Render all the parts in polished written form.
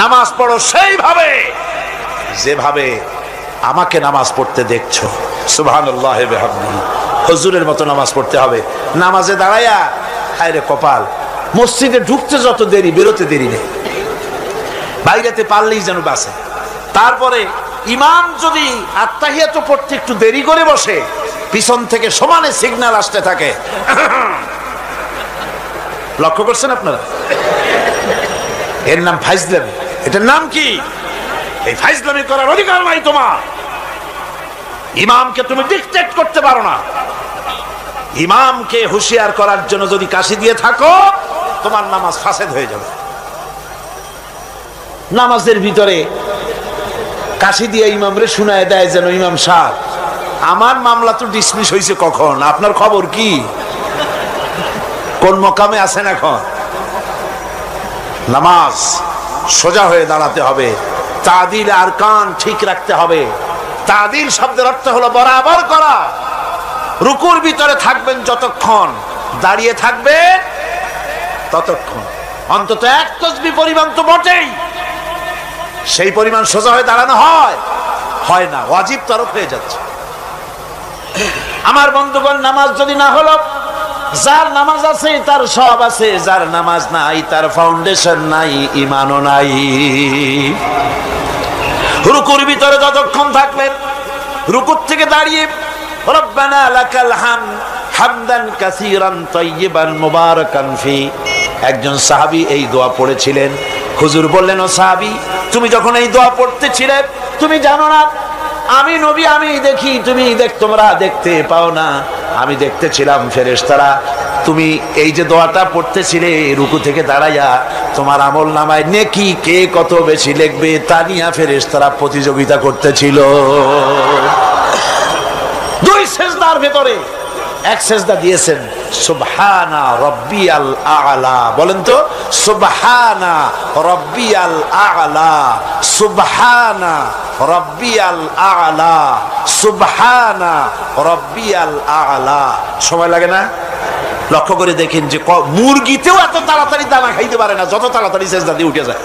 নামাজ পড়ো সেইভাবে যেভাবে আমাকে নামাজ পড়তে দেখছো। সুবহানাল্লাহ ওয়া বিহামদিহি। হুজুরের মতো নামাজ পড়তে হবে। নামাজে দাঁড়ায়া হায়রে কপাল, মসজিদে ঢুকতে যত দেরি, বেরোতে দেরি নেই, বাইরেতে পারলেই যেন বাসে। তারপরে ইমাম যদি আত্তাহিয়াত পড়তে একটু দেরি করে বসে, পিছন থেকে সমানে সিগন্যাল আসতে থাকে। লক্ষ্য করছেন আপনারা? এর নাম ফাইজলামি। এটার নাম কি? এই ফাইজলামি করার অধিকার নাই তোমার। ইমামকে তুমি ডিক্টেট করতে পারো না। ইমামকে হুঁশিয়ার করার জন্য যদি কাশি দিয়ে থাকো, তোমার নামাজ ফাসেদ হয়ে যাবে। নামাজের ভিতরে কাশি দিয়ে ইমামরে শুনায় দেয় যেন, ইমাম সাহেব আমার মামলা তো ডিসমিস হয়েছে কখন, আপনার খবর কি, কোন মকামে আছেন এখন? নামাজ সোজা হয়ে দাঁড়াতে হবে, তাদিল আর কান ঠিক রাখতে হবে। তাদিল শব্দের অর্থ হলো বরাবর করা। রুকুর ভিতরে থাকবেন যতক্ষণ, দাঁড়িয়ে থাকবেন ততক্ষণ, অন্তত এক তাসবিহ পরিমাণ তো বটেই, সেই পরিমাণ সোজা হয়ে দাঁড়ানো হয় না, ওয়াজিব তরফ হয়ে যাচ্ছে। আমার বন্ধুগণ, নামাজ যদি না হলো, যার নামাজ আছে তার সব আছে, যার নামাজ নাই তার ফাউন্ডেশন নাই, ঈমানও নাই। রুকুর ভিতরে যতক্ষণ থাকবেন, রুকুর থেকে দাঁড়িয়ে রব্বানা লাকাল হামদ হামদান কাসীরান তাইয়িবান মুবারাকান ফি, একজন সাহাবী এই দোয়া পড়েছিলেন। হুজুর বললেন, ও সাহাবী, তুমি যখন এই দোয়া পড়তেছিলে, তুমি জানো না আমি নবী, আমি দেখি, তোমরা দেখতে পাও না, আমি দেখতেছিলাম ফেরেশতারা তুমি এই যে দোয়াটা পড়তেছিলে রুকু থেকে দাঁড়াইয়া, তোমার আমল নামায় নেকি কে কত বেশি লিখবে তা নিয়ে ফেরেশতারা প্রতিযোগিতা করতেছিল। দুই সেজদার ভেতরে এক সেজদা দিয়েছেন সুবহানা রাব্বিয়াল আ'লা, বলেন তো সুবহানা রাব্বিয়াল আ'লা, সুবহানা রাব্বিয়াল আ'লা, সুবহানা রাব্বিয়াল আ'লা। সময় লাগে না? লক্ষ্য করে দেখেন যে মুরগিতেও এত তাড়াতাড়ি দানা খাইতে পারে না যত তাড়াতাড়ি সেজদা দিয়ে উঠে যায়।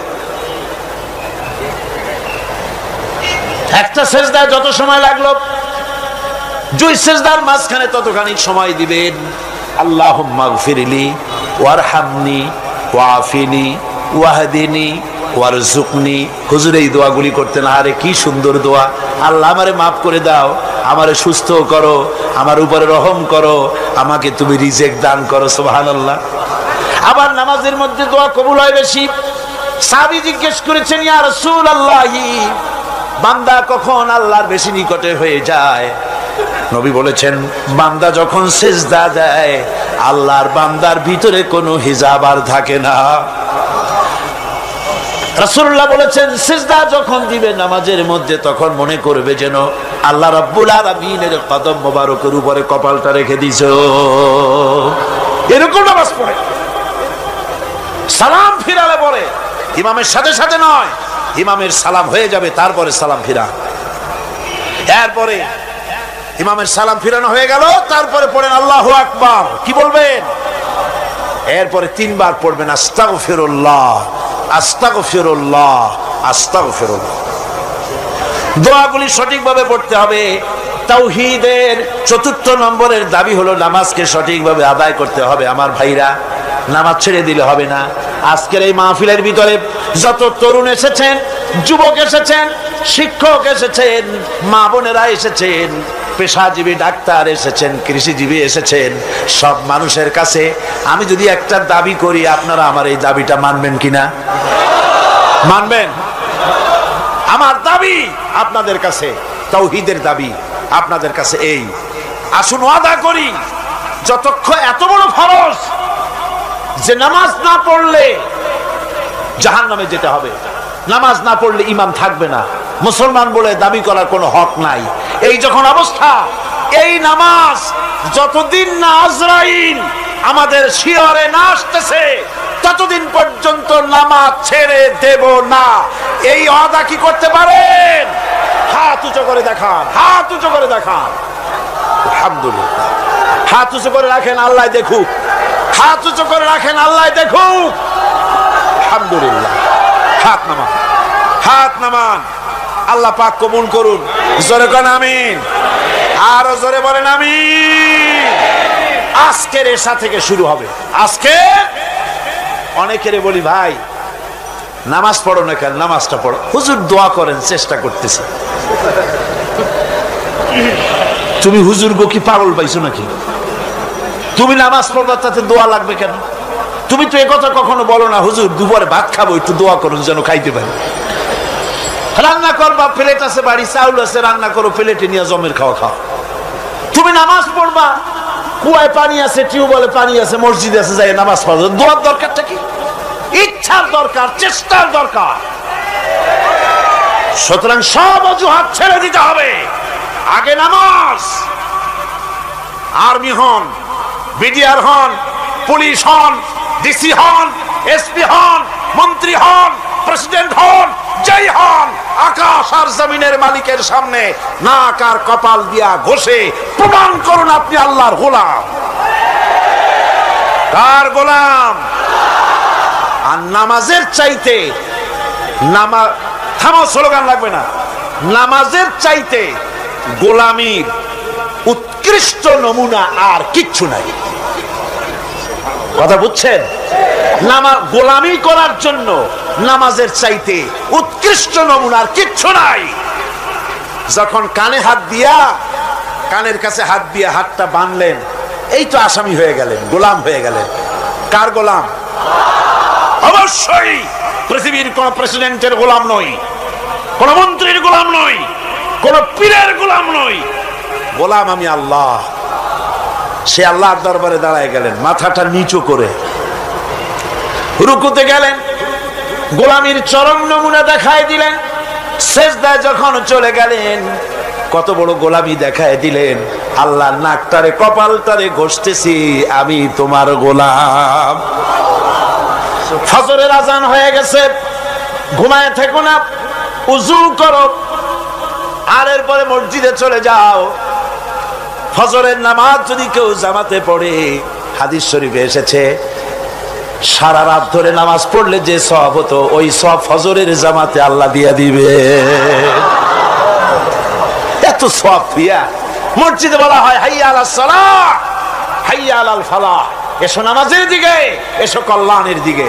একটা সেজদায় যত সময় লাগলো, দুই সেজদার মাঝখানে ততখানি সময় দিবেন। আল্লাহুম্মা গফিরলি ওয়ারহামনি ওয়াফিনি ওয়াহদিনি ওয়ারযুকনি। হুজুর এই দোয়াগুলি করতেন, আরে কি সুন্দর দোয়া। আল্লাহ আমারে মাফ করে দাও, আমারে সুস্থ করো, আমার উপরে রহম করো, আমাকে তুমি রিজিক দান করো। সুবহানাল্লাহ। আবার নামাজের মধ্যে দোয়া কবুল হয় বেশি। সাহাবী জিজ্ঞেস করেছেন, ইয়া রাসূলুল্লাহ, বান্দা কখন আল্লাহর বেশি নিকটে হয়ে যায়? নবী বলেছেন, বান্দা যখন সিজদা দেয়, আল্লাহর বান্দার ভিতরে কোনো হিজাব আর থাকে না। রাসূলুল্লাহ বলেছেন, সিজদা যখন দিবে নামাজের মধ্যে, তখন মনে করবে যেন আল্লাহ রাব্বুল আলামিনের কদম মোবারকের উপরে কপালটা রেখে দিছো। এরকম নামাজ পড়ে সালাম ফিরালে পড়ে, ইমামের সাথে সাথে নয়, ইমামের সালাম হয়ে যাবে তারপরে সালাম ফিরা। এরপরে ইমামের সালাম ফিরানো হয়ে গেল, তারপরে পড়েন আল্লাহু আকবার। কি বলবেন? এরপরে তিনবার পড়বেন আস্তাগফিরুল্লাহ আস্তাগফিরুল্লাহ আস্তাগফিরুল্লাহ। দোয়াগুলি সঠিকভাবে পড়তে হবে। তাওহীদের ৪র্থ নম্বরের দাবি হলো নামাজকে সঠিকভাবে আদায় করতে হবে। আমার ভাইরা, নামাজ ছেড়ে দিলে হবে না। আজকের এই মাহফিলের ভিতরে যত তরুণ এসেছেন, যুবক এসেছেন, শিক্ষক এসেছেন, মা বোনেরা এসেছেন, পেশাজীবী ডাক্তার এসেছেন, কৃষিজীবী এসেছেন, সব মানুষের কাছে আমি যদি একটা দাবি করি, আপনারা আমার এই দাবিটা মানবেন কিনা? মানবেন? আমার দাবি আপনাদের কাছে, তাওহীদের দাবি আপনাদের কাছে এই, আসুন ওয়াদা করি, যতক্ষণ এত বড় ফরজ যে নামাজ না পড়লে জাহান্নামে যেতে হবে, নামাজ না পড়লে ঈমান থাকবে না, মুসলমান বলে দাবি করার কোনো হক নাই, এই যখন অবস্থা, এই নামাজ যতদিন না আজরাইল আমাদের শিয়রে না আসতেছে, ততদিন পর্যন্ত নামাজ ছেড়ে দেব না। এই ওয়াদা কি করতে পারেন? হাত উঁচু করে দেখান, হাত উঁচু করে দেখান। আলহামদুলিল্লাহ। হাত উঁচু করে রাখেন, আল্লাহ দেখুক। হাত উঁচু করে রাখেন, আল্লাহ দেখুক। আলহামদুলিল্লাহ। হাত নামান। হাত নামান, আল্লাহ পাক কবুল করুন। জোরে কোন আমিন, আরো জোরে বলেন আমিন। আজকের এশা থেকে শুরু হবে। আজকে অনেকের বলি, ভাই নামাজ পড়ো না কেন? নামাজটা পড়ো। হুজুর দোয়া করেন, চেষ্টা করতেছি। তুমি হুজুর গো কি পাগল পাইছো নাকি? তুমি নামাজ পড়বা, তাতে দোয়া লাগবে কেন? তুমি তো একথা কখনো বলো না, হুজুর দুপুরে ভাত খাবো, একটু দোয়া করুন যেন খাইতে পারি। রান্না করবা, প্লেট আছে বাড়ি, চাউল আছে, রান্না করো, প্লেটে নিয়ে জমের খাওয়া খাও। তুমি নামাজ পড়বা, কুয়ায় পানি আছে, টিউবওয়েলে পানি আছে, মসজিদে আছে, যাই নামাজ পড়ো। দোয়ার দরকারটা কি? ইচ্ছার দরকার, চেষ্টার দরকার। সুতরাং সব অজুহাত ছেড়ে দিতে হবে। আগে নামাজ। আর্মি হন, বিডিআর হন, পুলিশ হন, ডিসি হন, এসপি হন, মন্ত্রী হন, প্রেসিডেন্ট হন, যাই হন, আকাশ আর জমিনের মালিকের সামনে নাক আর কপাল দিয়া ঘষে প্রমাণ করুন আপনি আল্লাহর গোলাম। কার গোলাম? আর নামাজের চাইতে থামো, স্লোগান লাগবে না। নামাজের চাইতে গোলামির উৎকৃষ্ট নমুনা আর কিচ্ছু নাই। কথা বুঝছেন? গোলামি করার জন্য নামাজের চাইতে উৎকৃষ্ট নমুনার কিচ্ছু নাই। যখন কানে হাত দিয়া, কানের কাছে হাত দিয়া হাতটা বাঁধলেন, এই তো আসামি হয়ে গেলেন, গোলাম হয়ে গেলেন। কার গোলাম? অবশ্যই পৃথিবীর কোন প্রেসিডেন্টের গোলাম নই, কোন মন্ত্রীর গোলাম নই, কোন পীরের গোলাম নই। গোলাম আমি আল্লাহ। সে আল্লাহর দরবারে দাঁড়ায় গেলেন, মাথাটা নিচু করে রুকুতে গেলেন, গোলামির চরম নমুনা দেখায় দিলেন। সেজদায় যখন চলে গেলেন, কত বড় গোলামি দেখায় দিলেন। আল্লাহ নাকটারে কপালটারে ঘষতেছি, আমি তোমার গোলাম। ফজরের আজান হয়ে গেছে, ঘুমায় থেকো না, উযু করো, আর এরপরে মসজিদে চলে যাও। ফজরের নামাজ যদি কেউ জামাতে পড়ে, হাদিস শরীফে এসেছে, সারা রাত ধরে নামাজ পড়লে যে সওয়াব হতো, ওই সওয়াব ফজরের জামাতে আল্লাহ দিয়ে দিবে। এত সওয়াব দিয়া মসজিদে বলা হয় হাইয়া আলাস সালাহ, হাইয়া আলাল ফালাহ, এসো নামাজের দিকে, এসো কল্যাণের দিকে।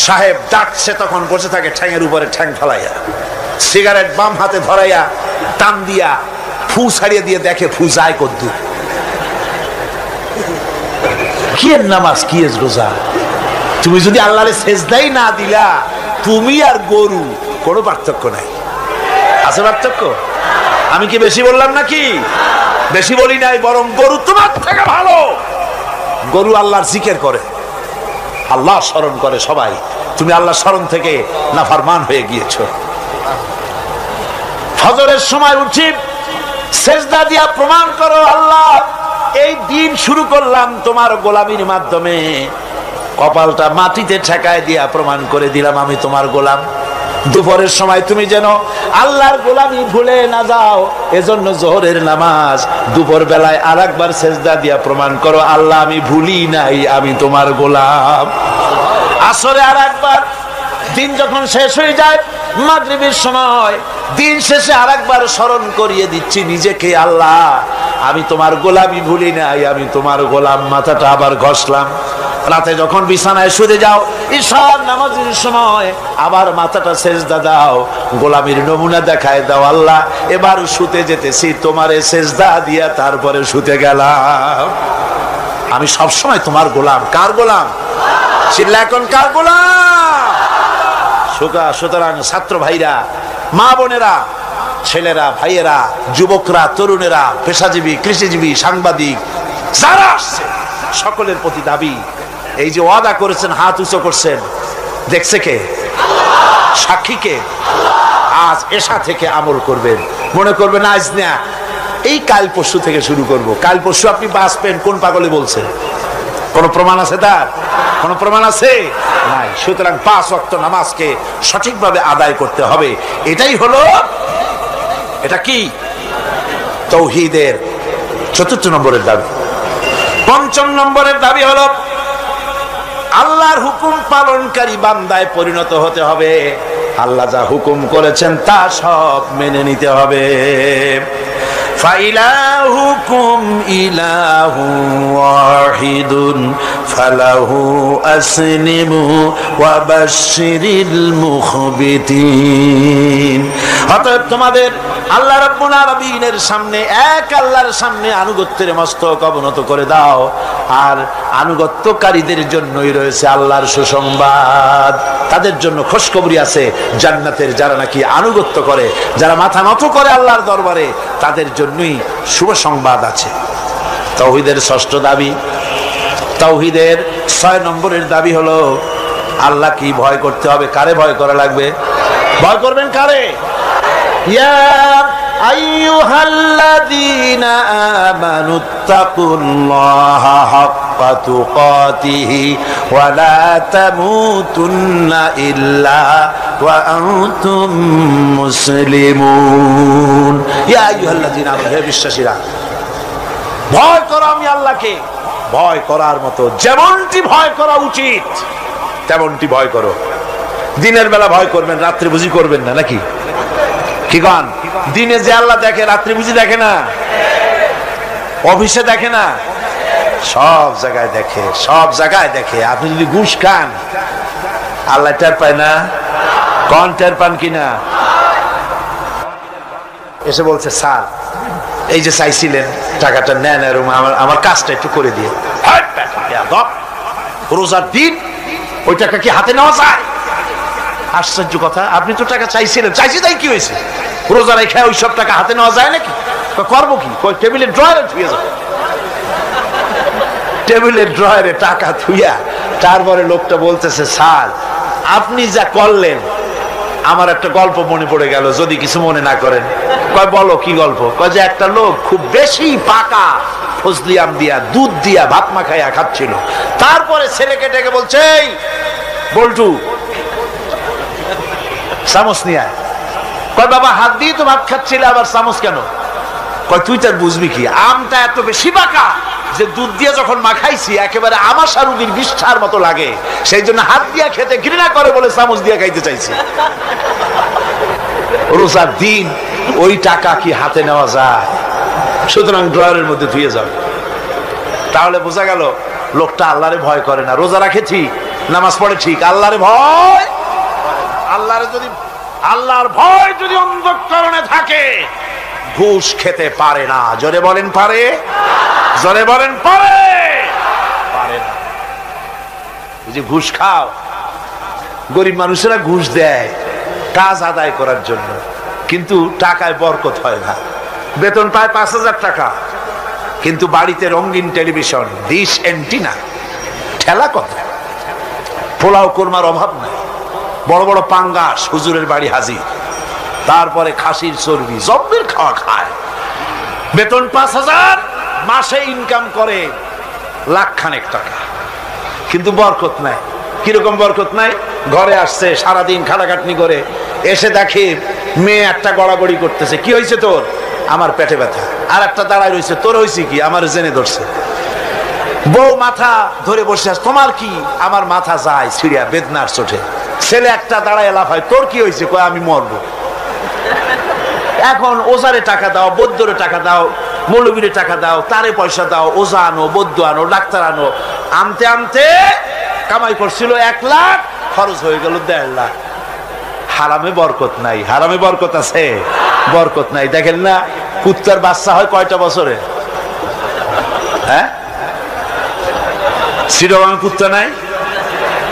সাহেব ডাকছে, তখন বসে থাকে ঠ্যাঙের উপরে ঠ্যাং ফেলাইয়া, সিগারেট বাম হাতে ধরাইয়া টান দিয়া ফু ছাড়িয়ে দিয়ে দেখে ফু যায় কদ্দুর। কি এর নামাজ, কি এর রোজা? তুমি যদি আল্লাহরে সেজদাই না দিলা, তুমি আর গরু কোনো পার্থক্য নাই। আছে পার্থক্য? আমি কি বেশি বললাম নাকি? বেশি বলি নাই, বরং গরু তোমার থেকে ভালো। গরু আল্লাহর জিকির করে, আল্লাহ স্মরণ করে সবাই। তুমি আল্লাহ স্মরণ থেকে নাফরমান হয়ে গিয়েছো। ফজরের সময় উঠি, সেজদা দিয়া প্রমাণ করো, আল্লাহ এই দিন শুরু করলাম তোমার গোলামির মাধ্যমে। কপালটা মাটিতে ঠেকায় দিয়া প্রমাণ করে দিলাম আমি তোমার গোলাম। দুপুরের সময় তুমি যেন আল্লাহর গোলামি ভুলে না যাও, এজন্য জোহরের নামাজ দুপুর বেলায় আরেকবার সেজদা দিয়া প্রমাণ করো, আল্লাহ আমি ভুলি নাই, আমি তোমার গোলাম। আসরে আরেকবার, দিন যখন শেষ হয়ে যায়, মাগরিবের সময় দিন শেষে আরেকবার স্মরণ করিয়ে দিচ্ছি নিজেকে, আল্লাহ আমি তোমার গোলামি ভুলি নাই, আমি তোমার গোলাম। মাথাটা আবার ঘষলাম। রাতে যখন বিছানায় শুতে যাও, ঈশার নামাজের সময় আবার মাথাটা সেজদা দাও, গোলামির নমুনা দেখায় দাও, আল্লাহ এবার শুতে যেতেছি, তোমারে সেজদা দিয়া তারপরে শুতে গেলাম। আমি সবসময় তোমার গোলাম। কার গোলাম? চিল্লা এখন, কার গোলাম? সুতরাং ছাত্র ভাইরা, মা বোনেরা, ছেলেরা, ভাইয়েরা, যুবকরা, তরুণেরা, পেশাজীবী, কৃষিজীবী, সাংবাদিক, যারা আসছে সকলের প্রতি দাবি, এই যে ওয়াদা করেছেন, হাত উঁচু করছেন, দেখছে কে? সাক্ষী কে? আজ এশা থেকে আমল করবেন। মনে করবেন আজ না, এই কাল পরশু থেকে শুরু করব। কাল পরশু আপনি বাঁচবেন, কোন পাগলে বলছে? কোন প্রমাণ আছে তার? কোন প্রমাণ আছে? নাই। সুতরাং 5 ওয়াক্ত নামাজকে সঠিকভাবে আদায় করতে হবে। এটাই হলো, এটা কি তাওহীদের 4th নম্বরের দাবি। 5ম নম্বরের দাবি হলো আল্লাহর হুকুম পালনকারী বান্দায় পরিণত হতে হবে। আল্লাহ যা হুকুম করেছেন তা সব মেনে নিতে হবে। ফাইলাহুকুম ইলাহু ওয়াহিদুন ফালাহু আসলিমু ওয়া বাশশিরিল মুখবিতিন। অতএব তোমাদের আল্লাহ রাব্বুল আলামিনের সামনে, এক আল্লাহর সামনে আনুগত্যের মস্তক অবনত করে দাও। আর আনুগত্যকারীদের জন্যই রয়েছে আল্লাহর সুসংবাদ। তাদের জন্য খুশখবরি আছে জান্নাতের, যারা নাকি আনুগত্য করে, যারা মাথা নত করে আল্লাহর দরবারে, তাদের জন্যই শুভ সংবাদ আছে। তাওহীদের ষষ্ঠ দাবি, তাওহীদের 6 নম্বরের দাবি হলো আল্লাহ কি ভয় করতে হবে। কারে ভয় করা লাগবে? ভয় করবেন কারে? ইয়া আইয়ুহাল্লাযীনা আমানুত্তাকুল্লাহা হাক্কা তুকাতিহি ওয়া লা তামুতুন্না ইল্লা ওয়া আনতুম মুসলিমুন। ইয়া আইয়ুহাল্লাযীনা আমানু, হে বিশ্বাসীরা, ভয় করো আমি আল্লাহকে। ভয় করার মতো যেমনটি ভয় করা উচিত তেমনটি ভয় করো। দিনের বেলা ভয় করবেন, রাত্রে বুঝি করবেন না নাকি? কি গান? দিনে যে আল্লাহ দেখে, রাত্রে বুঝি দেখে না? অফিসে দেখে না? সব জায়গায় দেখে, সব জায়গায় দেখে। আপনি যদি ঘুষ খান, আল্লাহ টের পায় না? কোন টের পান কিনা? এসে বলছে, স্যার এই যে চাইছিলেন টাকাটা নেন, আমার কাজটা একটু করে দিয়ে। রোজার দিন ওই টাকা কি হাতে নেওয়া যায়? আশ্চর্য কথা, আপনি তো টাকা চাইছিলেন, চাইছি তাই কি হয়েছে? রোজা রেখে ওই সব টাকা হাতে নেওয়া যায় নাকি? করবো কি? টেবিলের ড্রয়ারে থুয়ে যাবে। টেবিলের ড্রয়ারে টাকা থুইয়া তারপরে লোকটা বলতেছে, স্যার আপনি যা করলেন আমার একটা গল্প মনে পড়ে গেল, যদি কিছু মনে না করেন। কয় বলো কি গল্প? কয় যে একটা লোক খুব বেশি পাকা ফজলি আম দিয়া, দুধ দিয়া ভাত মাখাইয়া খাচ্ছিল। তারপরে ছেলেকে ডেকে বলছে, এই বল্টু চামচ নিয়ে আয়। কয় বাবা হাত দিয়ে তো ভাত খাচ্ছিলে, আবার চামচ কেন? কয় তুই তার বুঝবি কি, আমটা এত বেশি পাকা যে দুধ দিয়ে যখন মাখাইছি একেবারে আমাশা রুগীর বিষ্ঠার মতো লাগে, সেই জন্য হাত দিয়া খেতে ঘৃণা করে বলে চামচ দিয়ে খাইতে চাইছি। রোজার দিন ওই টাকা কি হাতে নেওয়া যায়? সুতরাং ড্রয়ারের মধ্যে ধুয়ে যাবে। তাহলে বোঝা গেল লোকটা আল্লাহরে ভয় করে না। রোজা রাখে ঠিক, নামাজ পড়ে ঠিক, আল্লাহরে ভয়। আল্লাহর ভয় যদি অন্তঃকরণে থাকে, ঘুষ খেতে পারে না। জোরে বলেন পারে? জোরে বলেন পারে? পারে না। এই যে ঘুষ খাও, গরিব মানুষেরা ঘুষ দেয় কাজ আদায় করার জন্য, কিন্তু টাকায় বরকত হয় না। বেতন পায় 5,000 টাকা, কিন্তু বাড়িতে রঙিন টেলিভিশন, ডিশ এন্টিনা, ঠেলা কথা, পোলাও কোরমার অভাব নাই, বড় বড় পাঙ্গাস হুজুরের বাড়ি হাজির, তারপরে খাসির চর্বি, জব্বির খাওয়া খায়। বেতন 5,000, মাসে ইনকাম করে লাখখানেক টাকা, কিন্তু বরকত নাই। কিরকম বরকত নাই? ঘরে আসছে, সারাদিন খাটাখাটনি করে এসে দেখে মেয়ে একটা গড়াগড়ি করতেছে। কি হয়েছে তোর? আমার পেটে ব্যথা। আর একটা দাঁড়ায় রয়েছে, তোর হয়েছে কি? আমার জেনে ধরছে। বউ মাথা ধরে বসে আছে, তোমার কি? আমার মাথা যায় ছিড়িয়া বেদনার চোটে। ছেলে একটা দাঁড়ায় লাফায়, তোর কি হয়েছে? কয় আমি মরবো। এখন ওজারে টাকা দাও, বৈদ্যরে টাকা দাও, মৌলবীরে টাকা দাও, তারে পয়সা দাও, ওজা আনো, বৈদ্য আনো, ডাক্তার আনো। আনতে আনতে কামাই করছিল 1 লাখ, খরচ হয়ে গেল 1.5 লাখ। হারামে বরকত নাই। হারামে বরকত আছে? বরকত নাই। দেখেন না, কুত্তার বাচ্চা হয় কয়টা বছরে? হ্যাঁ, চিরবাং কুত্তা নাই?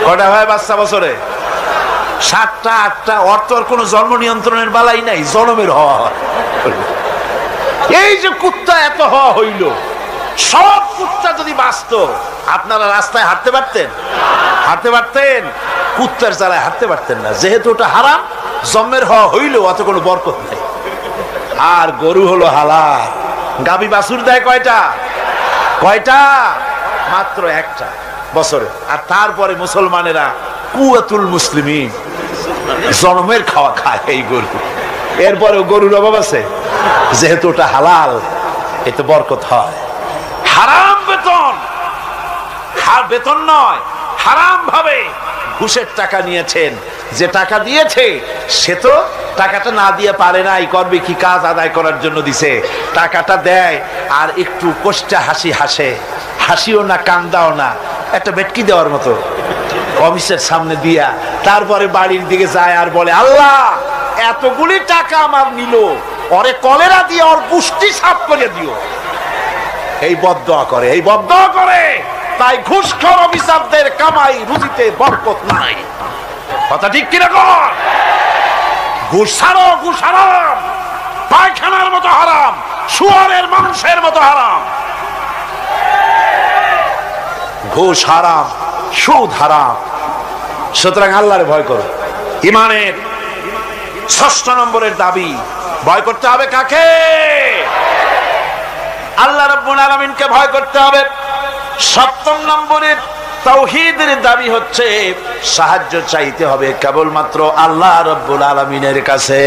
কয়টা হয় বাচ্চা বছরে? 7টা 8টা। অর্থর কোন জন্ম নিয়ন্ত্রণের বালাই নাই, জন্মের হওয়া। এই যে কুত্তা এত হওয়া হইল, সব কুত্তা যদি বাঁচত, আপনারা রাস্তায় হাঁটতে পারতেন? হাঁটতে পারতেন? কুত্তার জ্বালায় হাঁটতে পারতেন না। যেহেতু ওটা হারাম, জন্মের হওয়া হইলেও অত কোনো বরকত নেই। আর গরু হলো হালাল। গাভী বাছুর দেয় কয়টা? কয়টা? মাত্র 1টা বছরে। আর তারপরে মুসলমানেরা কুয়াতুল মুসলিমিন, জন্মের খাওয়া খায় এই গরু। এরপরেও গরুর অভাব আছে? যেহেতু ওটা হালাল, এতে বরকত হয়। হারাম বেতন, বেতন নয়, হারাম ভাবে ঘুষের টাকা নিয়েছেন, যে টাকা দিয়েছে সে তো টাকাটা না দিয়ে পারে নাই, করবে কি, কাজ আদায় করার জন্য দিছে, টাকাটা দেয় আর একটু কষ্টে হাসি হাসে, হাসিও না কান্দাও না, একটা বেটকি দেওয়ার মতো অফিসের সামনে দিয়া তারপরে বাড়ির দিকে যায় আর বলে, আল্লাহ এতগুলি টাকা আমার নিল, ওরে কলেরা দিয়ে ওর পুষ্টি সাফ করে দিও। এই বদদোয়া করে, এই বদদোয়া করে। তাই ঘুষখোর অফিসারদের কামাই রুজিতে বরকত নাই। কথা ঠিক কিনা কর? ঘুষ ছাড়ো, ঘুষ হারাম, পায়খানার মতো হারাম, শুয়ারের মাংসের মতো হারাম। ঘুষ হারাম, সুদ হারাম। সুতরাং আল্লাহরে ভয় করো। ইমানের ৬ষ্ঠ নম্বরের দাবি, ভয় করতে হবে কাকে? আল্লাহ রাব্বুল আলামিনকে ভয় করতে হবে। ৭ম নম্বরের তাওহীদের দাবি হচ্ছে সাহায্য চাইতে হবে কেবলমাত্র আল্লাহ রাব্বুল আলামিনের কাছে।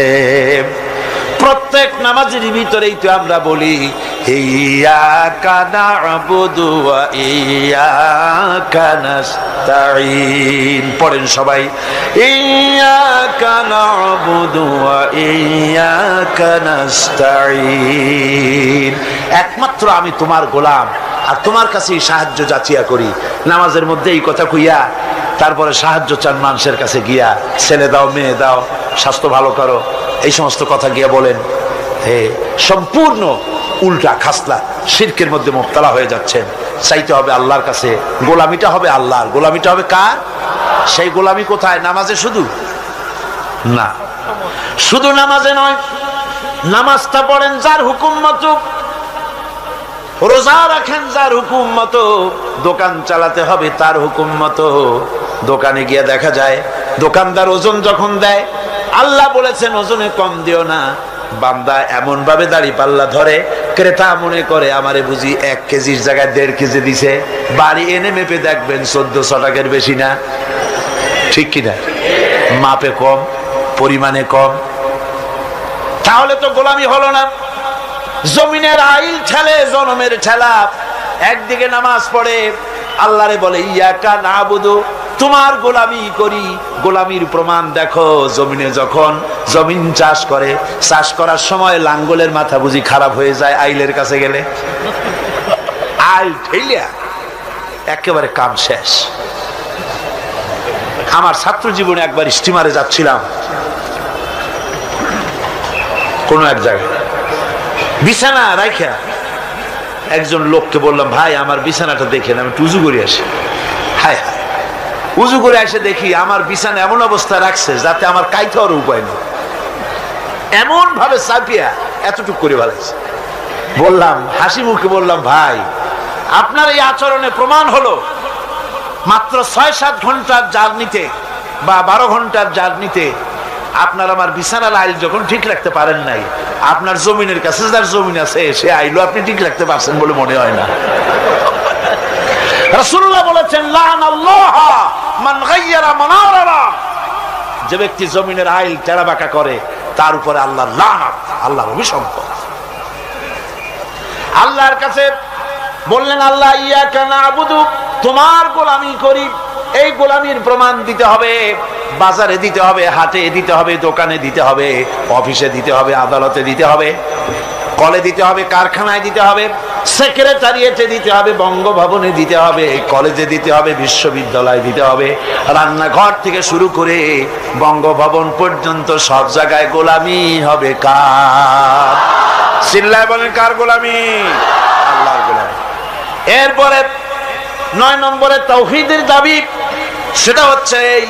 প্রত্যেক নামাজের ভিতরেই তো আমরা বলি, ইয়্যাকা না'বুদু ওয়া ইয়্যাকা নাস্তাঈন। পড়েন সবাই, ইয়্যাকা না'বুদু ওয়া ইয়্যাকা নাস্তাঈন। একমাত্র আমি তোমার গোলাম আর তোমার কাছেই সাহায্য যাচিয়া করি। নামাজের মধ্যে এই কথা কইয়া তারপরে সাহায্য চান মানুষের কাছে গিয়া, ছেলে দাও, মেয়ে দাও, স্বাস্থ্য ভালো করো, এই সমস্ত কথা গিয়া বলেন, হে সম্পূর্ণ উল্টা খাসলা, শিরকের মধ্যে মুবতালা হয়ে যাচ্ছেন। চাইতে হবে আল্লাহর কাছে, গোলামিটা হবে আল্লাহর। গোলামিটা হবে কার? সেই গোলামি কোথায়? নামাজে শুধু না, শুধু নামাজে নয়, নামাজটা পড়েন যার হুকুম মতো, রোজা রাখেন যার হুকুম মতো, দোকান চালাতে হবে তার হুকুম মতো। দোকানে গিয়ে দেখা যায় দোকানদার ওজন যখন দেয়, আল্লাহ বলেছেন ওজনে কম দিও না। বান্দা এমন ভাবে দাড়ি পাল্লা ধরে, ক্রেতা মনে করে আমারে বুঝি 1 কেজির জায়গায় 1.5 কেজি দিছে। বাড়ি এনে মেপে দেখবেন 1400 টাকার বেশি না। ঠিক কিনা? মাপে কম, পরিমাণে কম। তাহলে তো গোলামি হলো না। জমিনের আইল ঠেলে জনমের ঠেলা। একদিকে নামাজ পড়ে, আল্লাহরে বলে ইয়্যাকা না'বুদু, তোমার গোলামি করি। গোলামির প্রমাণ দেখো, জমিনে যখন জমিন চাষ করে, চাষ করার সময় লাঙ্গলের মাথা বুঝি খারাপ হয়ে যায় আইলের কাছে গেলে? আইল ঠেলিয়া একেবারে কাম শেষ। আমার ছাত্র জীবনে একবার স্টিমারে যাচ্ছিলাম কোন এক জায়গায়, বিছানা রাখা একজন লোককে বললাম, ভাই আমার বিছানাটা দেখেন, আমি উজু করে আসি। হায় হায়, উজু করে এসে দেখি আমার বিছানা এমন অবস্থা রাখছে যাতে আমার কাইতে হওয়ার উপায় নেই, এমন ভাবে চাপিয়া এতটুকু করে ভালাইছে। বললাম, হাসি মুখে বললাম, ভাই আপনার এই আচরণে প্রমাণ হলো মাত্র ৬-৭ ঘন্টার জার্নিতে বা 12 ঘন্টার জার্নিতে আপনার আমার বিছানার আইল যখন ঠিক রাখতে পারেন নাই, আপনার জমিনের কাছে যার জমিন আছে সে আইলও আপনি ঠিক রাখতে পারছেন বলে মনে হয় না। রাসূলুল্লাহ বলেছেন, লাআনাল্লাহ মান গায়্যারা মানারা, যে ব্যক্তি জমিনের আইল টেরা বাঁকা করে তার উপরে আল্লাহর লানত, আল্লাহর অভিসম্পদ। আল্লাহর কাছে বললেন, আল্লাহ ইয়্যাকা না'বুদু, তোমার গোলামি করি। এই গোলামির প্রমাণ দিতে হবে, বাজারে দিতে হবে, হাটে দিতে হবে, দোকানে দিতে হবে, অফিসে দিতে হবে, আদালতে দিতে হবে, কলে দিতে হবে, কারখানায় দিতে হবে, সেক্রেটারিয়েটে দিতে হবে, বঙ্গভবনে দিতে হবে, কলেজে দিতে হবে, বিশ্ববিদ্যালয়ে দিতে হবে, রান্নাঘর থেকে শুরু করে বঙ্গভবন পর্যন্ত সব জায়গায় গোলামি হবে কার? চিল্লায় বলেন, কার গোলামি? আল্লাহর গোলামি। এরপরে 9 নম্বরে তাওহীদের দাবি, সেটা হচ্ছে এই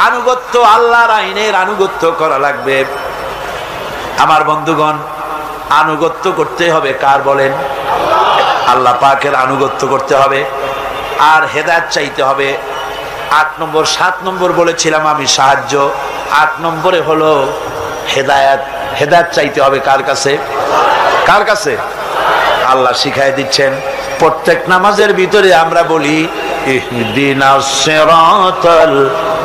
আনুগত্য, আল্লাহর আইনের আনুগত্য করা লাগবে। আমার বন্ধুগণ, আনুগত্য করতে হবে কার বলেন? আল্লাহ পাকের আনুগত্য করতে হবে আর হেদায়েত চাইতে হবে। 8 নম্বর, 7 নম্বর বলেছিলাম আমি সাহায্য, 8 নম্বরে হলো হেদায়েত। হেদায়েত চাইতে হবে কার কাছে? কার কাছে? আল্লাহ শিখাই দিচ্ছেন। প্রত্যেক নামাজের ভিতরে আমরা বলি, ইহদিনাস সিরাতাল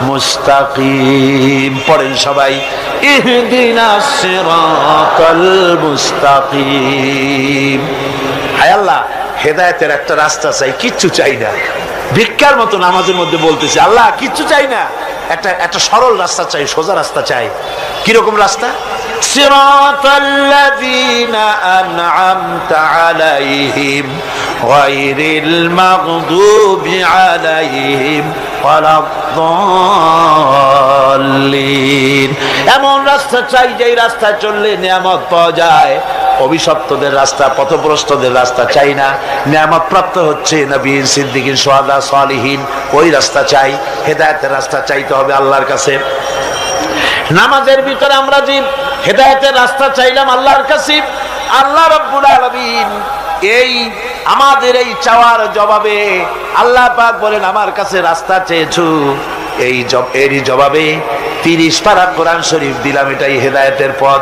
মুস্তাকিম। পড়েন সবাই, ইহদিনাস সিরাতাল মুস্তাকিম। হায় আল্লাহ, হেদায়েতের একটা রাস্তা চাই, কিচ্ছু চাই না। ভিক্ষার মতো নামাজের মধ্যে বলতেছি, আল্লাহ কিচ্ছু চাই না, একটা সরল রাস্তা চাই, সোজা রাস্তা চাই। কিরকম রাস্তা? সিরাতাল্লাযীনা আন'আমতা আলাইহিম গায়রিল মাগদুবি আলাইহিম ওয়ালাদ-দাল্লিন। এমন রাস্তা চাই যেই রাস্তায় চললে নিয়ামত পাওয়া যায়। অভিশপ্তদের রাস্তা, পথভ্রষ্টদের রাস্তা চাই না। নিয়ামত প্রাপ্ত হচ্ছে নবীন, সিদ্দিকিন, শুহাদা, সালিহিন, ওই রাস্তা চাই। হেদায়েতের রাস্তা চাইতে হবে আল্লাহর কাছে। নামাজের ভিতরে আমরা যে হেদায়েতের রাস্তা চাইলাম আল্লাহর কাছে, আল্লাহ রাব্বুল আলামিন এই আমাদের এই চাওয়ার জবাবে আল্লাহ পাক বলেন, আমার কাছে রাস্তা চেয়েছো, এরই জবাবে 30 পারা কোরআন শরীফ দিলাম, এটাই হেদায়েতের পথ।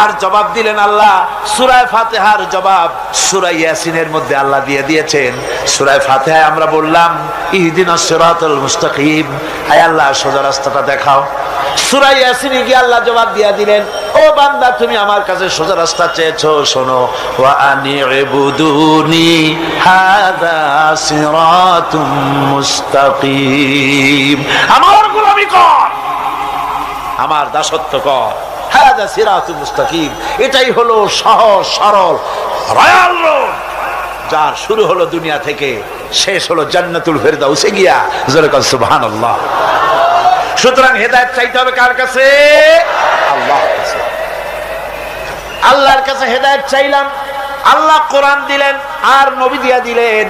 আর জবাব দিলেন আল্লাহ সূরা ফাতিহার জবাব সূরা ইয়াসিনের মধ্যে আল্লাহ দিয়ে দিয়েছেন। সূরা ফাতিহায় আমরা বললাম ইহদিনাস সিরাতাল মুস্তাকিম, আয় আল্লাহ সোজা রাস্তাটা দেখাও। সূরা ইয়াসিনে গিয়ে আল্লাহ জবাব দিয়ে দিলেন, ও বান্দা তুমি আমার কাছে সোজা রাস্তা চেয়েছো, শোনো, ওয়া আনি'বুদুনি হাযা সিরাতুম মুস্তাকিম, আমার গোলামি কর, আমার দাসত্ব কর। হাযা সিরাতুম মুস্তাকিম, এটাই হলো সহজ সরল রয়্যাল রোড, যার শুরু হলো দুনিয়া থেকে, শেষ হলো জান্নাতুল ফেরদাউসে গিয়া। জোরে বলেন সুবহানাল্লাহ। সুতরাং হেদায়েত চাইতে হবে কার কাছে? আল্লাহর কাছে। আল্লাহর কাছে হেদায়েত চাইলাম, আল্লাহ কোরআন দিলেন আর নবী দিয়া দিলেন।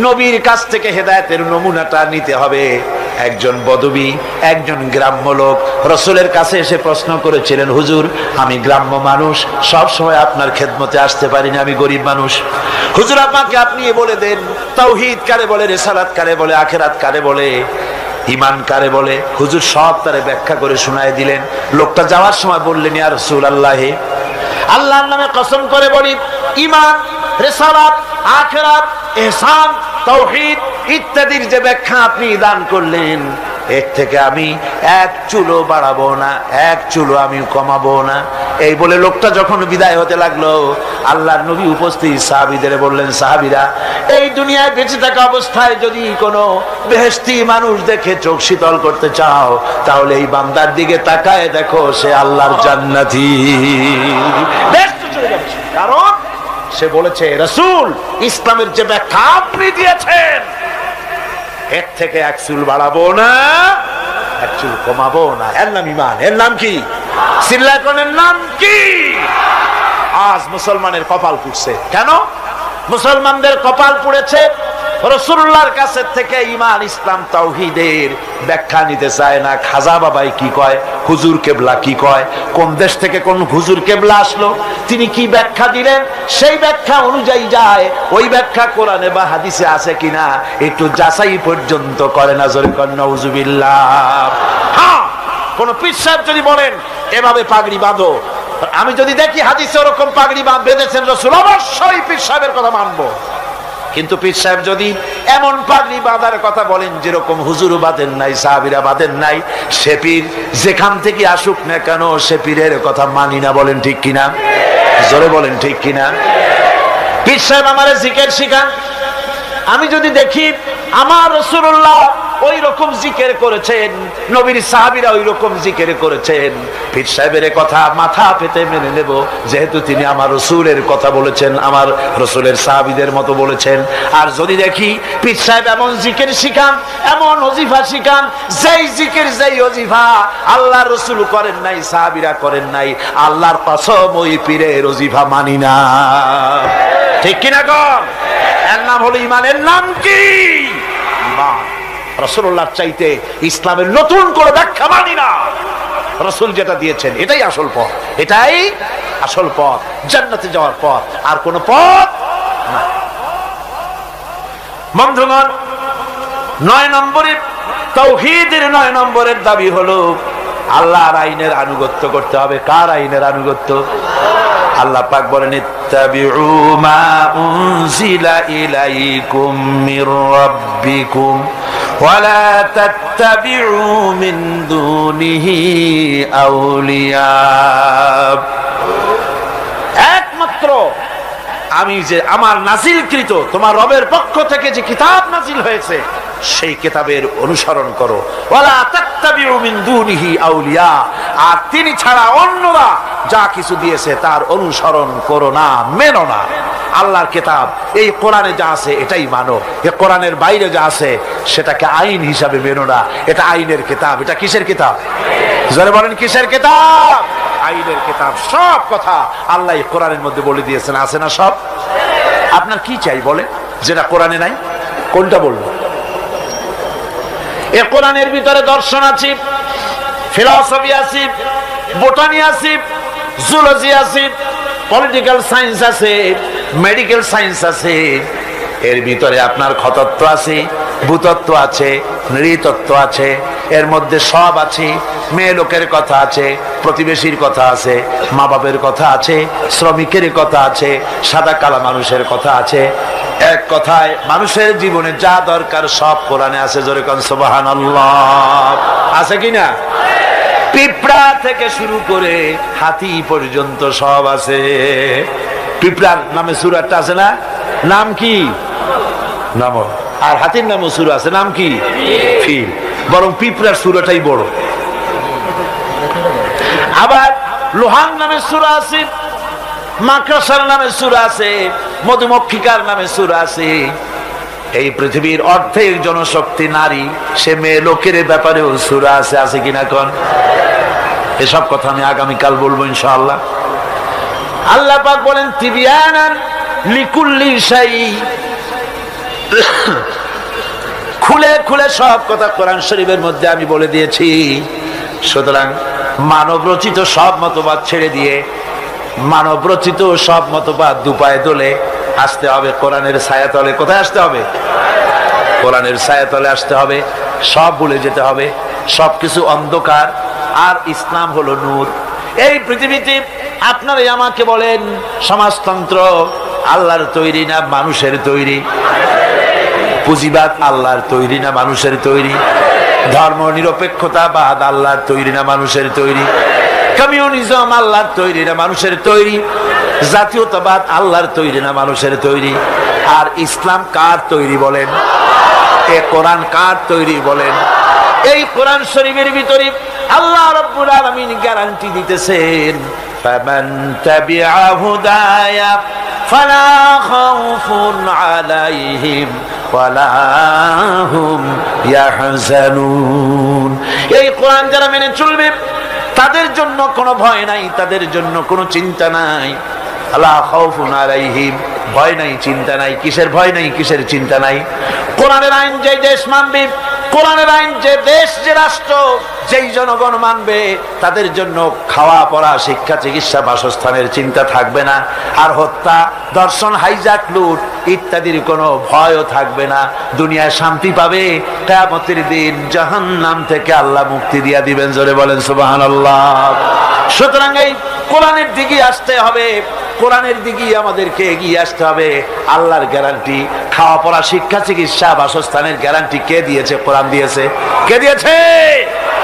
নবীর কাছ থেকে হেদায়েতের নমুনাটা নিতে হবে। একজন বদবী, একজন গ্রাম্য লোক রাসূলের কাছে এসে প্রশ্ন করেছিলেন, হুজুর আমি গ্রাম্য মানুষ, সব সময় আপনার খেদমতে আসতে পারি না, আমি গরিব মানুষ, হুজুর আমাকে আপনি বলে দেন তাওহীদ কারে বলে, রিসালাত কারে বলে, আখিরাত কারে বলে, ঈমান কারে বলে। হুজুর সব তারে ব্যাখ্যা করে শোনায় দিলেন। লোকটা যাওয়ার সময় বললেন, ইয়া রাসূলুল্লাহ, আল্লাহর নামে কসম করে বলি, ঈমান, রিসালাত, আখিরাত, ইহসান, তাওহীদ ইত্যাদির যে ব্যাখ্যা আপনি দান করলেন, এর থেকে আমি এক চুলো বাড়াবো না, এক চুলো আমি কমাবো না। এই বলে লোকটা যখন বিদায় হতে লাগলো, আল্লাহর নবী উপস্থিত সাহাবীদের বললেন, সাহাবীরা, এই দুনিয়ায় বেঁচে থাকা অবস্থায় যদি কোনো বেহেশতি মানুষ দেখে চোখ শীতল করতে চাও, তাহলে এই বান্দার দিকে তাকায় দেখো, সে আল্লাহর জান্নাতি। কারণ সে বলেছে, রাসূল ইসলামের যে ব্যাখ্যা আপনি দিয়েছেন, এর থেকে এক চুল বাড়াবো না, এক চুল কমাবো না। এর নাম ঈমান। এর নাম কি? সিল্লাকনের নাম কি? আজ মুসলমানের কপাল পুড়ছে। কেন মুসলমানদের কপাল পুড়েছে? রাসূলুল্লাহর কাছে থেকে ঈমান, ইসলাম, তাওহীদের ব্যাখ্যা নিতে চায় না। খাজা বাবাই কি কয়, হুজুর কেবলা কি কয়, কোন দেশ থেকে কোন হুজুর কেবলা আসলো, তিনি কি ব্যাখ্যা দিলেন, সেই ব্যাখ্যা অনুযায়ী যায়। ওই ব্যাখ্যা কোরআনে বা হাদিসে আছে কিনা একটু যাচাই পর্যন্ত করে না। জোরে কর নাউযুবিল্লাহ। হ্যাঁ, কোন পীর সাহেব যদি বলেন এভাবে পাগড়ি বাঁধো, আমি যদি দেখি হাদিসে ওরকম পাগড়ি বেঁধেছেন রাসূল, অবশ্যই পীর সাহেবের কথা মানবো। কিন্তু পীর সাহেব যদি এমন পাগড়ি বাঁধার কথা বলেন যেরকম হুজুর বাঁধেন নাই, সাহাবীরা বাঁধেন নাই, সে পীর যেখান থেকে আসুক না কেন, সে পীরের কথা মানি না। বলেন ঠিক কিনা? জোরে বলেন ঠিক কিনা? পীর সাহেব আমারে জিকির শিখান, আমি যদি দেখি আমার রাসূলুল্লাহ ওই রকম জিকির করেছেন, নবীর সাহাবীরা ওই রকম জিকির করেছেন, পীর সাহেবের কথা মাথা পেতে মেনে নেব, যেহেতু তিনি আমার রাসূলের কথা বলেছেন, আমার রাসূলের সাহাবীদের মতো বলেছেন। আর যদি দেখি পীর সাহেব এমন জিকির শিখান, এমন ওজিফা শিখান, যেই জিকির, যেই ওজিফা আল্লাহর রাসূল করেন নাই, সাহাবীরা করেন নাই, আল্লাহর কসম ওই পীরের ওজিফা মানি না। ঠিক কিনা কর? এর নাম হলো ঈমান। এর নাম কি? ঈমান। রাসূলুল্লাহর চাইতে ইসলামের নতুন করে ব্যাখ্যা মানি না। রাসূল যেটা দিয়েছেন এটাই আসল পথ, এটাই আসল পথ, জান্নাতে যাওয়ার পথ, আর কোন পথ না। বন্ধুগণ, 9 নম্বরে তাওহীদের 9 নম্বরের দাবি হলো আল্লাহর আইনের আনুগত্য করতে হবে। কার আইনের আনুগত্য? আল্লাহ পাক বলেন, ইত্তাবিউ মা উনজিলা ইলাইকুম মির রাব্বিকুম ওয়ালা তাত্তাবিউ মিন দুনিহি আউলিয়া। একমাত্র আমি যে আমার নাজিলকৃত তোমার রবের পক্ষ থেকে যে কিতাব নাজিল হয়েছে সেই কিতাবের অনুসরণ করো। ওয়ালা তাত্তাবিউ মিন দুনিহি আউলিয়া, আর তিনি ছাড়া অন্যরা যা কিছু দিয়েছে তার অনুসরণ করো না, মেনো না। আল্লাহর কিতাব এই কোরআনে যা আছে এটাই মানো, এই কোরআনের বাইরে যা আছে সেটাকে আইন হিসাবে মেনো না। এটা আইনের কিতাব। এটা কিসের কিতাব? জোরে বলেন কিসের কিতাব? আইনের কিতাব। সব কথা আল্লাহ কোরআনের মধ্যে বলে দিয়েছেন, আছে না সব? আপনার কি চাই বলে যেটা কোরআনে নাই? কোনটা বলবো? এই কোরআনের ভিতরে দর্শন আছে, ফিলসফি আছে, বোটানি আছে, জুলজি আছে, পলিটিক্যাল সায়েন্স আছে, মেডিকেল সায়েন্স আছে। এর ভিতরে আপনার খতত্ব আছে, ভূতত্ব আছে, নৃতত্ব আছে, এর মধ্যে সব আছে। মেয়ে লোকের কথা আছে, প্রতিবেশীর কথা আছে, মা বাপের কথা আছে, শ্রমিকের কথা আছে, সাদা কালা মানুষের কথা আছে। এক কথায় মানুষের জীবনে যা দরকার সব কোরআনে আছে। জোরে কোন সুবহানাল্লাহ। আছে কিনা? পিঁপড়া থেকে শুরু করে হাতি পর্যন্ত সব আছে। পিঁপড়ার নামে সূরা একটা আছে না? নাম কি? নাম। আর হাতির নামও সূরা আছে, নাম কি? ফিল। বরং পিঁপড়ার সূরাটাই বড়। আবার লোহার নামে সূরা আছে, মাকড়সার নামে সূরা আছে, মধুমক্ষিকার নামে সূরা আছে। এই পৃথিবীর অর্ধেক জনশক্তি নারী, সে মেয়ে লোকের ব্যাপারেও সূরা আছে। আছে কিনা কোন? এসব কথা আমি আগামীকাল বলবো ইনশাআল্লাহ। আল্লাহ পাক বলেন তিবিয়ানান লিকুল্লি শাই, খুলে খুলে সব কথা কোরআন শরীফের মধ্যে আমি বলে দিয়েছি। সুতরাং মানব রচিত সব মতবাদ ছেড়ে দিয়ে মানব রচিত সব মতবাদ দুপায়ে দোলে আসতে হবে কোরআনের ছায়াতলে। কোথায় আসতে হবে? কোরআনের ছায়াতলে আসতে হবে। সব ভুলে যেতে হবে, সবকিছু অন্ধকার, আর ইসলাম হলো নূর। এই পৃথিবীতে আপনারাই আমাকে বলেন, সমাজতন্ত্র আল্লাহর তৈরি না মানুষের তৈরি? পুঁজিবাদ আল্লাহর তৈরি না মানুষের তৈরি? ধর্ম নিরপেক্ষতাবাদ আল্লাহর তৈরি না মানুষের তৈরি? কমিউনিজম আল্লাহর তৈরি না মানুষের তৈরি? জাতীয়তাবাদ আল্লাহর তৈরি না মানুষের তৈরি? আর ইসলাম কার তৈরি বলেন? এ কোরআন কার তৈরি বলেন? এই কোরআন শরীফের ভিতরে আল্লাহ রাব্বুল আলামিন গ্যারান্টি দিতেছেন, ফামান তাবিআ হুদায়া ফালা খাউফুন আলাইহিম ওয়ালা হুম ইয়াহজানুন। এই কোরআন যারা মেনে চলবে তাদের জন্য কোনো ভয় নাই, তাদের জন্য কোনো চিন্তা নাই। লা খাউফুন আলাইহিম, ভয় নাই, চিন্তা নাই। কিসের ভয় নাই, কিসের চিন্তা নাই? কোরআনের আইন যে দেশ মানবে, কোরআনের আইন যে দেশ, যে রাষ্ট্র, যেই জনগণ মানবে, তাদের জন্য খাওয়া পড়া, শিক্ষা, চিকিৎসা, বাসস্থানের চিন্তা থাকবে না। আর হত্যা, দর্শন, হাইজাক, লুট ইত্যাদির কোনো ভয়ও থাকবে না। দুনিয়ায় শান্তি পাবে, কিয়ামতের দিন জাহান্নাম থেকে আল্লাহ মুক্তি দিয়া দিবেন। জোরে বলেন সুবহানাল্লাহ। সুতরাং এই কোরআনের দিকে আসতে হবে, কোরআনের দিকে আমাদেরকে এগিয়ে আসতে হবে। আল্লাহর গ্যারান্টি, খাওয়া পড়া, শিক্ষা, চিকিৎসা, বাসস্থানের গ্যারান্টি কে দিয়েছে? কোরআন দিয়েছে। কে দিয়েছে?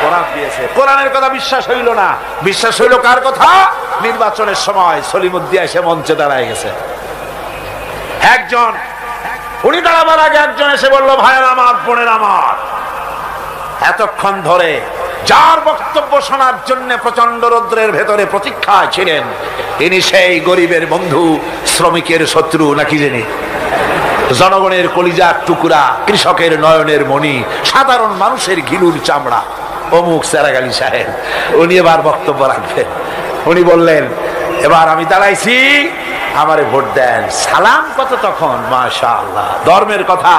কোরআন দিয়েছে। কোরআনের কথা বিশ্বাস হইল না, বিশ্বাস হইল কার কথা? নির্বাচনের সময় সলিমুদ্দিন এসে মঞ্চে দাঁড়ায় গেছে। একজন, উনি দাঁড়াবার আগে একজন এসে বলল, ভাইয়ের আমার, বোনের আমার, এতক্ষণ ধরে যার বক্তব্য শোনার জন্য প্রচন্ড রৌদ্রের ভেতরে প্রতীক্ষায় ছিলেন, তিনি সেই গরিবের বন্ধু, শ্রমিকের শত্রু নাকি জানি, জনগণের কলিজার টুকরা, কৃষকের নয়নের মণি, সাধারণ মানুষের ঘিলুর চামড়া, অমুক চেরাগালী সাহেব, উনি এবার বক্তব্য রাখবেন। উনি বললেন, এবার আমি দাঁড়াইছি, আমারে ভোট দেন। সালাম কত তখন, মাশাআল্লাহ। ধর্মের কথা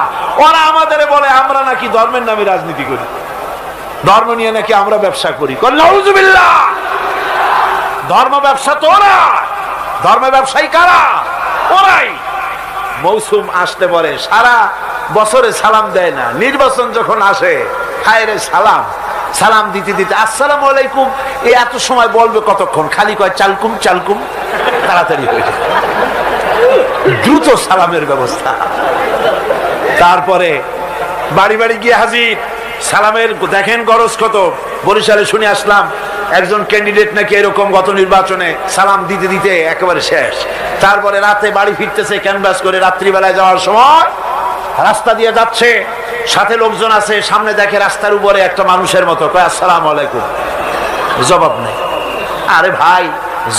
ওরা আমাদের বলে, আমরা নাকি ধর্মের নামে রাজনীতি করি, ধর্ম নিয়ে নাকি আমরা ব্যবসা করি। নাউজুবিল্লাহ। ধর্ম ব্যবসা তো ওরা, ধর্ম ব্যবসায়ী কারা? ওরাই। মৌসুম আসতে পারে, সারা বছরে সালাম দেয় না, নির্বাচন যখন আসে, হায় রে সালাম, সালাম দিতে দিতে আসসালামু আলাইকুম, এত সময় বলবে কতক্ষণ? খালি কয় চালকুম চালকুম, তাড়াতাড়ি হয়ে যায়, দ্রুত সালামের ব্যবস্থা। তারপরে বাড়ি বাড়ি গিয়ে হাজির, সালামের দেখেন গরজ কত। বরিশালে শুনে আসলাম, একজন ক্যান্ডিডেট নাকি এরকম গত নির্বাচনে সালাম দিতে দিতে একেবারে শেষ, তারপরে রাতে বাড়ি ফিরতেছে ক্যানভাস করে, রাত্রিবেলায় যাওয়ার সময় রাস্তা দিয়ে যাচ্ছে, সাথে লোকজন আছে, সামনে দেখে রাস্তার উপরে একটা মানুষের মতো কয় আসসালামু আলাইকুম, জবাব নেই। আরে ভাই,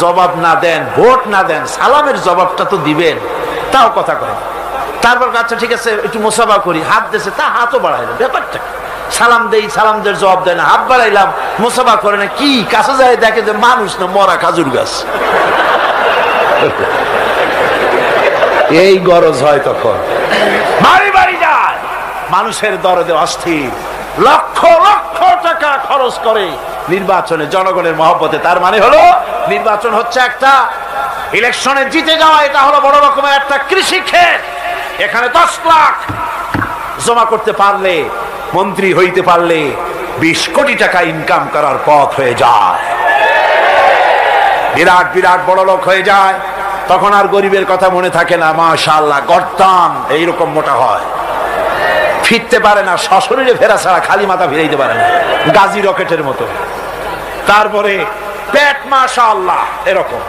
জবাব না দেন, ভোট না দেন, সালামের জবাবটা তো দিবেন, তাও কথা কয়। তারপর আচ্ছা ঠিক আছে একটু মুসাফা করি, হাত দিয়েছে, তা হাতও বাড়াইলাম, ব্যাপারটা সালাম দেই, সালামদের জবাব দেয় না, হাত বাড়াইলাম, মুসাফা করে না, কি কাছে যায় দেখে যে মানুষ না মরা খাজুর গাছ। এই গরজ হয় তখন, বাড়ি বাড়ি যায়, মানুষের দরদে অস্থির, লক্ষ লক্ষ টাকা খরচ করে নির্বাচনে জনগণের মহব্বতে। তার মানে হলো নির্বাচন হচ্ছে একটা ইলেকশনে জিতে যাওয়া, এটা হলো বড় রকমের একটা কৃষি ক্ষেত। এখানে 10 লাখ জমা করতে পারলে, মন্ত্রী হইতে পারলে 20 কোটি টাকা ইনকাম করার পথ হয়ে যায়, বিরাট বিরাট বড় লোক হয়ে যায়। তখন আর গরিবের কথা মনে থাকে না, মাশাআল্লাহ গর্দান এইরকম মোটা হয়, ফিরতে পারে না, সশরীরে ফেরা ছাড়া খালি মাথা ফিরাইতে পারে না, গাজী রকেটের মতো। তারপরে পেট মাশাআল্লাহ এরকম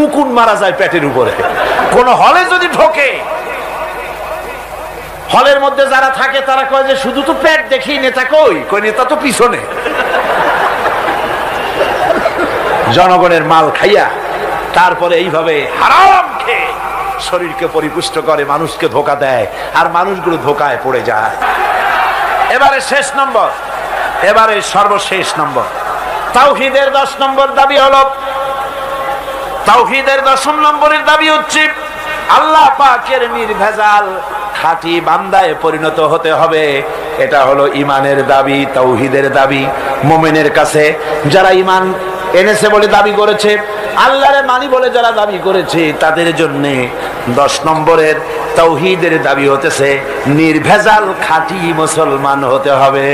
উকুন মারা যায় পেটের উপরে। কোন হলে যদি ঢোকে, হলের মধ্যে যারা থাকে তারা কয় যে শুধু তো পেট দেখি, নেতা কই? কই নেতা তো পিছনে। জনগণের মাল খাইয়া তারপরে এইভাবে হারাম খেয়ে শরীরকে পরিপুষ্ট করে, মানুষকে ধোকা দেয়, আর মানুষগুলো ধোকায় পড়ে যায়। এবারে শেষ নম্বর, এবারে সর্বশেষ নম্বর, তাওহীদের 10 নম্বর দাবি হলো, তাওহীদের 10ম নম্বরের দাবি হচ্ছে আল্লাহ পাকের নির্ভেজাল খাঁটি বান্দায় পরিণত হতে হবে। এটা হলো ইমানের দাবি, তাওহীদের দাবি। মুমিনের কাছে যারা ইমান এনেছে বলে দাবি করেছে, আল্লাহরে মানি বলে যারা দাবি করেছে, তাদের জন্য 10 নম্বরের তাওহীদের দাবি হতেছে নির্ভেজাল খাঁটি মুসলমান হতে হবে।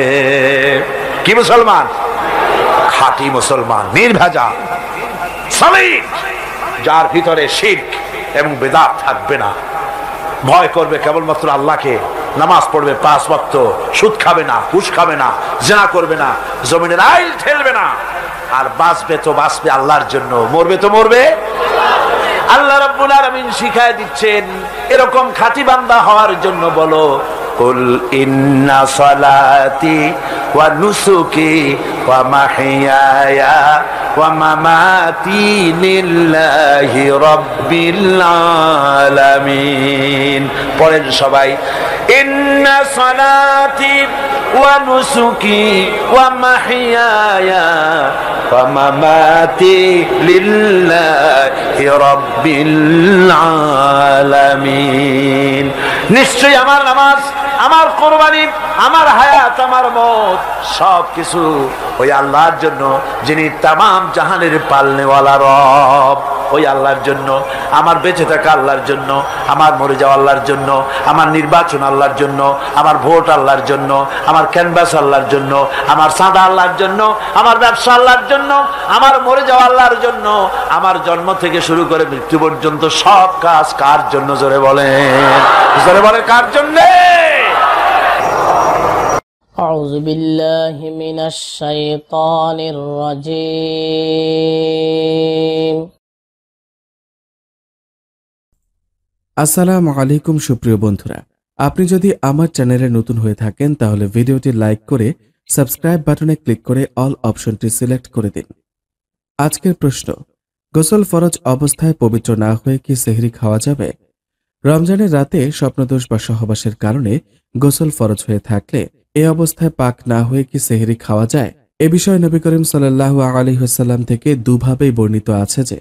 কি মুসলমান? খাঁটি মুসলমান, নির্ভেজাল, সলিড, যার ভিতরে শিরক এবং বিদআত থাকবে না, ভয় করবে কেবলমাত্র আল্লাহকে, নামাজ পড়বে 5 ওয়াক্ত, সুদ খাবে না, ঘুষ খাবে না, জিনা করবে না, জমিনের আইল ঠেলবে না, আর বাঁচবে তো বাঁচবে আল্লাহর জন্য, মরবে তো মরবে। আল্লাহ রাব্বুল আলামিন শিখায় দিচ্ছেন এরকম খাঁটি বান্দা হওয়ার জন্য বলো, কুল ইন্না সালাতি ওয়া নুসুকি ওয়া মাহইয়ায়া ওয়া মামাতি লিল্লাহি রাব্বিল আলামিন। পড়েন সবাই, ইন্না সালাতি ওয়া নুসুকি ওয়া মাহইয়ায়া ওয়া মামাতি লিল্লাহি রাব্বিল আলামিন। নিশ্চয়ই আমার নামাজ, আমার কোরবানি, আমার হায়াত, আমার মত সবকিছু ওই আল্লাহর জন্য, যিনি তামাম জাহানের পালনেওয়ালা রব, ওই আল্লাহর জন্য। আমার বেঁচে থাকা আল্লাহর জন্য, আমার মরে যাওয়া আল্লাহর জন্য, আমার নির্বাচন আল্লাহর জন্য, আমার ভোট আল্লাহর জন্য, আমার ক্যানভাস আল্লাহর জন্য, আমার চাঁদা আল্লাহর জন্য, আমার ব্যবসা আল্লাহর জন্য, আমার মরে যাওয়া আল্লাহর জন্য, আমার জন্ম থেকে শুরু করে মৃত্যু পর্যন্ত সব কাজ কার জন্য? জোরে বলেন, জোরে বলে কার জন্য? أعوذ بالله من الشيطان الرجيم। আসসালামু আলাইকুম সুপ্রিয় বন্ধুরা, আপনি যদি আমার চ্যানেলে নতুন হয়ে থাকেন তাহলে ভিডিওটি লাইক করে সাবস্ক্রাইব বাটনে ক্লিক করে অল অপশনটি সিলেক্ট করে দিন। আজকের প্রশ্ন, গোসল ফরজ অবস্থায় পবিত্র না হয়ে কি সেহরি খাওয়া যাবে? রমজানের রাতে স্বপ্নদোষ বা সহবাসের কারণে গোসল ফরজ হয়ে থাকলে এ অবস্থায় পাক না হয়ে কি সেহরি খাওয়া যায়? এ বিষয়ে নবী করিম সাল্লাল্লাহু আলাইহি ওয়াসাল্লাম থেকে দুভাবেই বর্ণিত আছে যে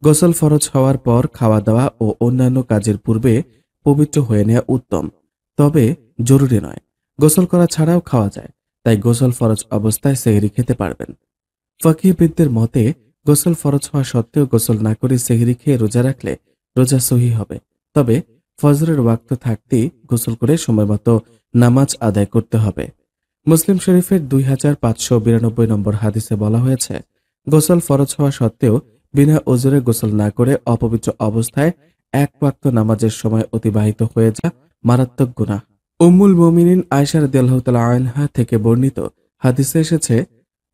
গোসল ফরজ হওয়ার পর খাওয়া দাওয়া ও অন্যান্য কাজের পূর্বে পবিত্র হয়ে নেওয়া উত্তম, তবে জরুরি নয়। গোসল করা ছাড়াও খাওয়া যায়, তাই গোসল ফরজ অবস্থায় সেহরি খেতে পারবেন। ফকিহবিদদের মতে গোসল ফরজ হওয়া সত্ত্বেও গোসল না করে সেহরি খেয়ে রোজা রাখলে রোজা সহি হবে, তবে ফজরের ওয়াক্ত থাকতেই গোসল করে সময়মতো নামাজ আদায় করতে হবে। মুসলিম শরীফের 2592 নম্বর হাদিসে বলা হয়েছে, গোসল ফরজ হওয়া সত্ত্বেও বিনা ওজরে গোসল না করে অপবিত্র অবস্থায় 1 ওয়াক্ত নামাজের সময় অতিবাহিত হয়ে যা মারাত্মক গুনাহ। উম্মুল মুমিনিন আয়েশা রাদিয়াল্লাহু তাআলা আনহা থেকে বর্ণিত হাদিসে এসেছে,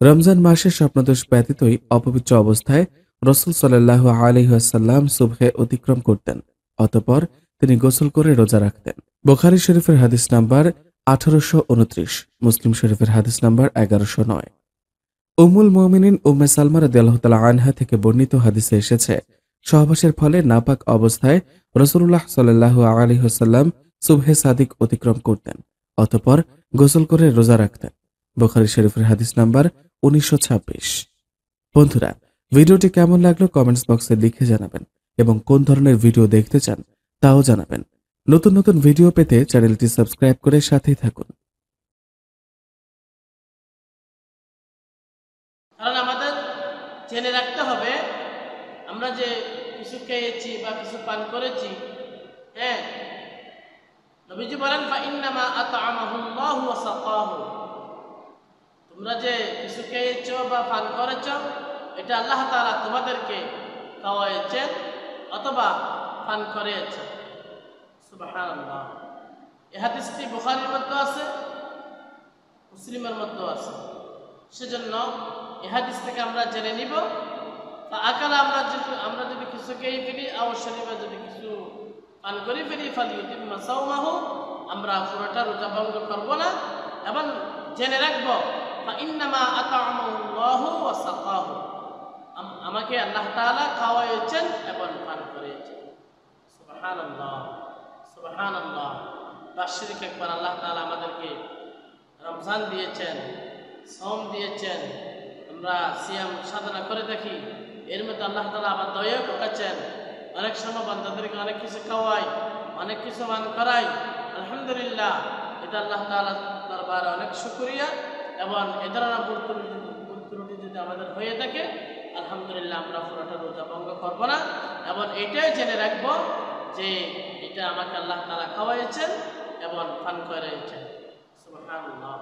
রমজান মাসে স্বপ্নদোষ ব্যতীতই অপবিত্র অবস্থায় রসুল সাল্লাল্লাহু আলাইহি ওয়াসাল্লাম সুবহে অতিক্রম করতেন। অতঃপর তিনি গোসল করে রোজা রাখতেন। বুখারী শরীফের হাদিস নাম্বার 1829, মুসলিম শরীফের হাদিস নাম্বার 1109। উম্মুল মুমিনিন উম্মে সালমা রাদিয়াল্লাহু তাআলা আনহা থেকে বর্ণিত হাদিসে এসেছে, সহবাসের ফলে নাপাক অবস্থায় রাসূলুল্লাহ সাল্লাল্লাহু আলাইহি ওয়াসাল্লাম সুবহে সাদিক অতিক্রম করতেন। অতঃপর গোসল করে রোজা রাখতেন। বুখারী শরীফের হাদিস নাম্বার 1926। বন্ধুরা, ভিডিওটি কেমন লাগলো কমেন্টস বক্সে লিখে জানাবেন এবং কোন ধরনের ভিডিও দেখতে চান তাও জানাবেন। নতুন নতুন ভিডিও পেতে চ্যানেলটি সাবস্ক্রাইব করে সাথেই থাকুন। কারণ আমাদের জেনে রাখতে হবে, আমরা যে কিছু খেয়েছি বা কিছু পান করেছি, হ্যাঁ, নবীজি বলেন ফাইন্নামা আতআমাহুল্লাহু ওয়া সাকাহু, তোমরা যে কিছু খেয়েছো বা পান করেছো এটা আল্লাহ তাআলা তোমাদেরকে খাওয়াইছেন অথবা পান করিয়েছেন। সুবহানাল্লাহ। এই হাদিসটি বুখারীর মধ্যে আছে, মুসলিমের মধ্যে আছে। সেজন্য এই হাদিস থেকে আমরা জেনে নিব, আকালে আমরা যদি কিছু খেয়ে ফেলি অবশ্যই যদি কিছু পান করে ফেলি ফালিউতিম্মা সাওমাহু, আমরা পুরোটা রোজা ভঙ্গ করব না এবং জেনে রাখবো ফাইন্নামা আতআমাহুল্লাহু ওয়া সাকাহু, আমাকে আল্লাহ তাআলা খাওয়াইছেন এবং পান করিয়েছেন। সুবহানাল্লাহ, সুবহানাল্লাহ। বার্ষিক একবার আল্লাহ তাআলা আমাদেরকে রমজান দিয়েছেন, সওম দিয়েছেন, আমরা সিয়াম সাধনা করে দেখি, এর মধ্যে আল্লাহ তাআলা আবার দয়া করেছেন। অনেক সময় বান্দাদেরকে অনেক কিছু খাওয়াই, অনেক কিছু পান করাই, আলহামদুলিল্লাহ, এটা আল্লাহ তাআলার দরবারে অনেক শুকরিয়া। এবং এ ধরনের ভুল ত্রুটি যদি আমাদের হয়ে থাকে, আলহামদুলিল্লাহ, আমরা পুরোটা রোজা ভঙ্গ করব না এবং এটাই জেনে রাখবো যে এটা আমাকে আল্লাহ তাআলা খাওয়াইছেন এবং পান করিয়েছেন। সুবহানাল্লাহ।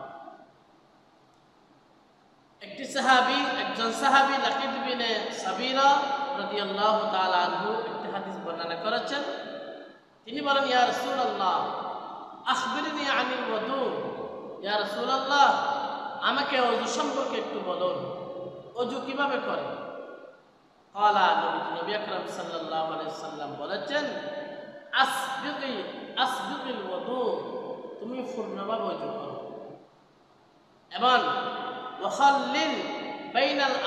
একজন সাহাবী লাকিদ বিন সাবিরা রাদিয়াল্লাহু তাআলা আনহু একটি হাদিস বর্ণনা করেছেন। তিনি বলেন, ইয়া রাসূলুল্লাহ আখবিরনি আনিল ওযু, ইয়া রাসূলুল্লাহ আমাকে ওযু সম্পর্কে একটু বলুন, ওযু কিভাবে করে? ক্বালা, নবী আকরাম সাল্লাল্লাহু আলাইহি ওয়াসাল্লাম বলেছেন, আসবিগিল ওযু, তুমি পূর্ণভাবে ওযু করো এবং ওয়াখাল্লিল বাইনাল